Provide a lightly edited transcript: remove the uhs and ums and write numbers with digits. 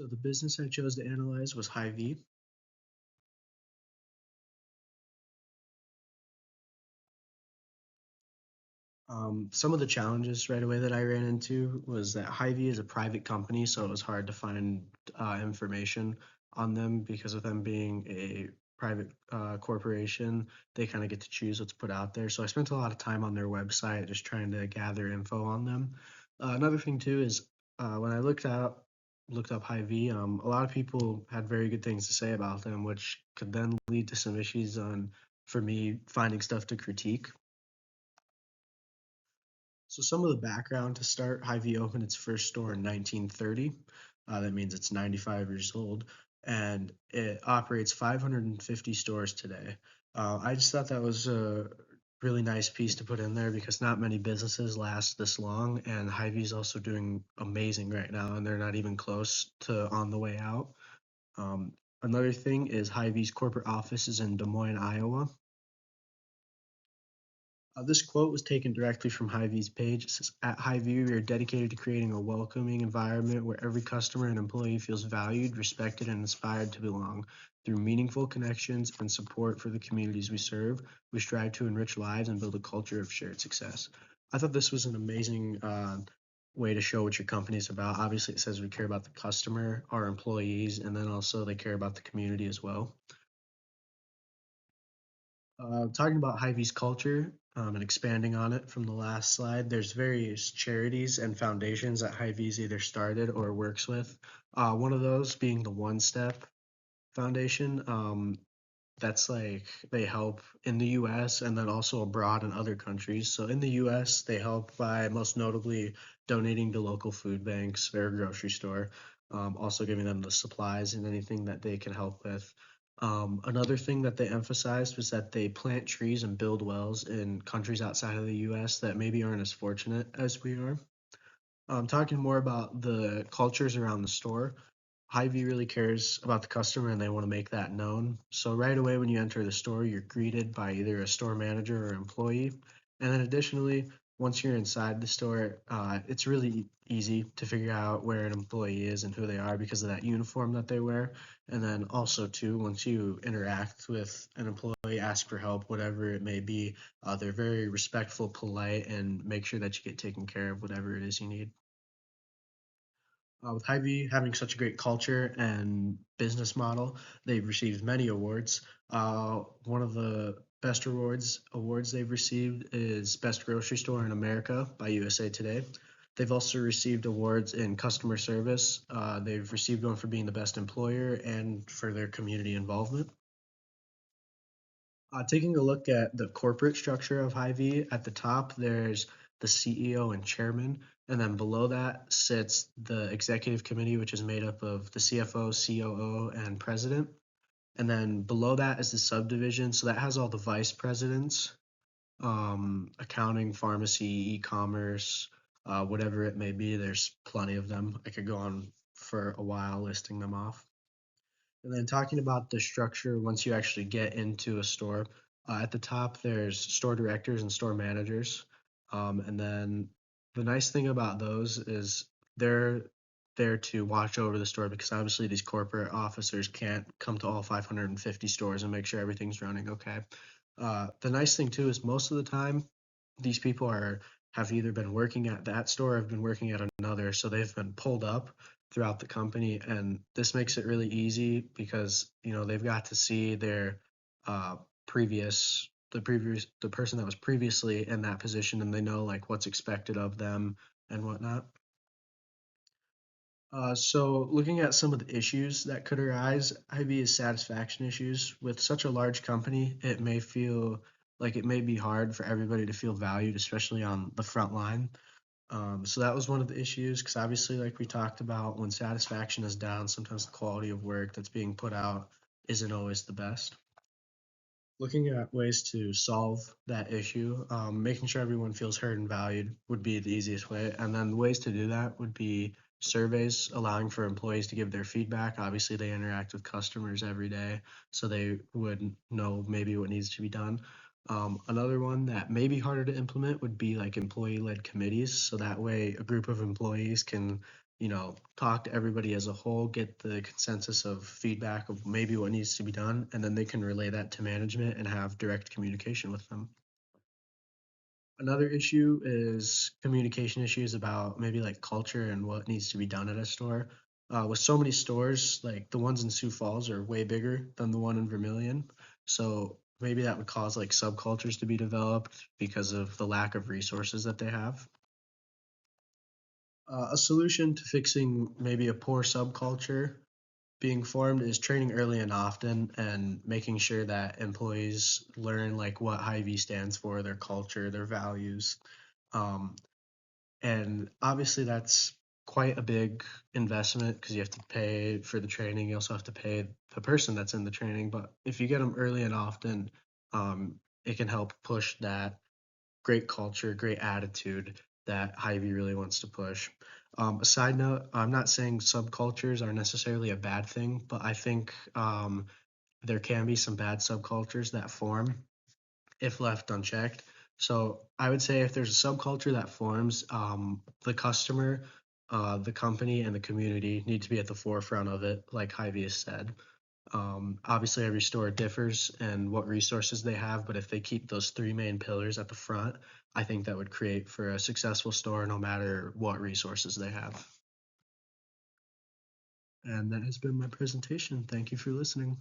So the business I chose to analyze was Hy-Vee. Some of the challenges right away that I ran into was that Hy-Vee is a private company, so it was hard to find information on them because of them being a private corporation. They kind of get to choose what's put out there. So I spent a lot of time on their website just trying to gather info on them. Another thing too is when I looked up Hy-Vee, a lot of people had very good things to say about them, which could then lead to some issues on for me finding stuff to critique. So some of the background to start, Hy-Vee opened its first store in 1930. That means it's 95 years old, and it operates 550 stores today. I just thought that was a really nice piece to put in there because not many businesses last this long, and Hy-Vee is also doing amazing right now, and they're not even close to on the way out. Um, Another thing is Hy-Vee's corporate office is in Des Moines, Iowa. This quote was taken directly from Hy-Vee's page. It says, "At Hy-Vee, we are dedicated to creating a welcoming environment where every customer and employee feels valued, respected, and inspired to belong. Through meaningful connections and support for the communities we serve, we strive to enrich lives and build a culture of shared success." I thought this was an amazing way to show what your company is about. Obviously, it says we care about the customer, our employees, and then also they care about the community as well. Talking about Hy-Vee's culture and expanding on it from the last slide, there's various charities and foundations that Hy-Vee's either started or works with. One of those being the One Step Foundation. That's like they help in the US and then also abroad in other countries. So in the US, they help by most notably donating to local food banks or grocery store, also giving them the supplies and anything that they can help with. Another thing that they emphasized was that they plant trees and build wells in countries outside of the US that maybe aren't as fortunate as we are. Talking more about the cultures around the store, Hy-Vee really cares about the customer and they want to make that known. So right away when you enter the store, you're greeted by either a store manager or employee. And then additionally, once you're inside the store, it's really easy to figure out where an employee is and who they are because of that uniform that they wear. And then also too, once you interact with an employee, ask for help, whatever it may be, they're very respectful, polite, and make sure that you get taken care of whatever it is you need. With Hy-Vee having such a great culture and business model, they've received many awards. One of the best awards they've received is Best Grocery Store in America by USA Today. They've also received awards in customer service. They've received one for being the best employer and for their community involvement. Taking a look at the corporate structure of Hy-Vee, at the top there's the CEO and chairman, and then below that sits the executive committee, which is made up of the CFO, COO, and president. And then below that is the subdivision, so that has all the vice presidents, accounting, pharmacy, e-commerce, whatever it may be. There's plenty of them. I could go on for a while listing them off. And then talking about the structure once you actually get into a store, at the top there's store directors and store managers. And then the nice thing about those is they're there to watch over the store because obviously these corporate officers can't come to all 550 stores and make sure everything's running okay. The nice thing too is most of the time these people are have either been working at that store or have been working at another, so they've been pulled up throughout the company, and this makes it really easy because they've got to see their uh, the person that was previously in that position, and they know like what's expected of them and whatnot. So looking at some of the issues that could arise, Hy-Vee is satisfaction issues. With such a large company, it may feel like it may be hard for everybody to feel valued, especially on the front line. So that was one of the issues because obviously, like we talked about, when satisfaction is down, sometimes the quality of work that's being put out isn't always the best. Looking at ways to solve that issue, making sure everyone feels heard and valued would be the easiest way. And then ways to do that would be surveys, allowing for employees to give their feedback. Obviously, they interact with customers every day, so they would know maybe what needs to be done. Another one that may be harder to implement would be like employee led committees. So that way, a group of employees can talk to everybody as a whole, get the consensus of feedback of maybe what needs to be done, and then they can relay that to management and have direct communication with them. Another issue is communication issues about maybe like culture and what needs to be done at a store. With so many stores, like the ones in Sioux Falls are way bigger than the one in Vermilion. So maybe that would cause like subcultures to be developed because of the lack of resources that they have. A solution to fixing maybe a poor subculture being formed is training early and often and making sure that employees learn like what Hy-Vee stands for, their culture, their values. Um, and obviously that's quite a big investment because you have to pay for the training. You also have to pay the person that's in the training. But if you get them early and often, it can help push that great culture, great attitude that Hy-Vee really wants to push. A side note, I'm not saying subcultures are necessarily a bad thing, but I think there can be some bad subcultures that form if left unchecked. So I would say if there's a subculture that forms, the customer, the company, and the community need to be at the forefront of it, like Hy-Vee has said. Obviously, every store differs and what resources they have, but if they keep those three main pillars at the front, I think that would create for a successful store no matter what resources they have. And that has been my presentation. Thank you for listening.